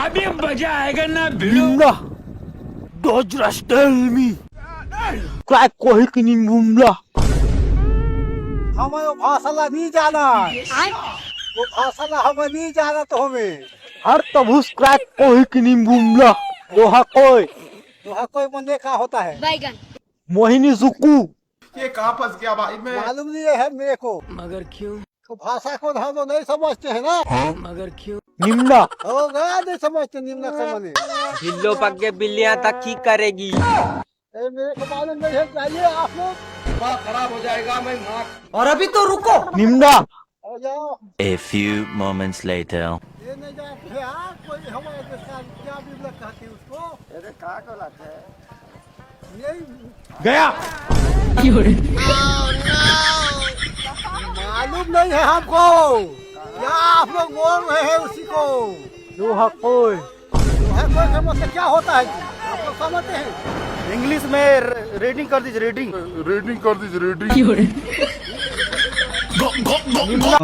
अभी मजा आएगा ना भिड़ो। निम्ना डोजरस टेल मी क्रैक कोई की निम्ना हमें वो फासला नहीं जाना, वो फासला हमें नहीं जाना तो हमें हर तबुस क्रैक कोई की निम्ना दोहा कोई तो कोई बंदे का होता है बैगन। मोहिनी जुकू ये कहाँ फंस गया भाई मैं। मालूम नहीं है मेरे को, मगर क्यों? तो भाषा को हम तो नहीं समझते है ना, मगर क्यों? निम्ना हो गया नहीं समझते निम्न से मने। बिल्लो पक के बिल्लियां तक की करेगी। मेरे को मालूम नहीं है, चाहिए आप लोग खराब हो जाएगा मैं माँ। और अभी तो रुको। निम्ना हो जाओ। A few moments later. ये नहीं जाते यार, कोई हमारे देश का क्या बिबला कहते हैं उसको, अरे कहाँ को लाते हैं यही गया मालूम नहीं है हमको, क्या आप लोग बोल रहे हैं उसी को। दोहा कोई कोई का मतलब क्या होता है आप लोग समझते हैं? इंग्लिश में रीडिंग कर दीजिए रीडिंग रेडिंग कर दीजिए रेडिंग। निम्ना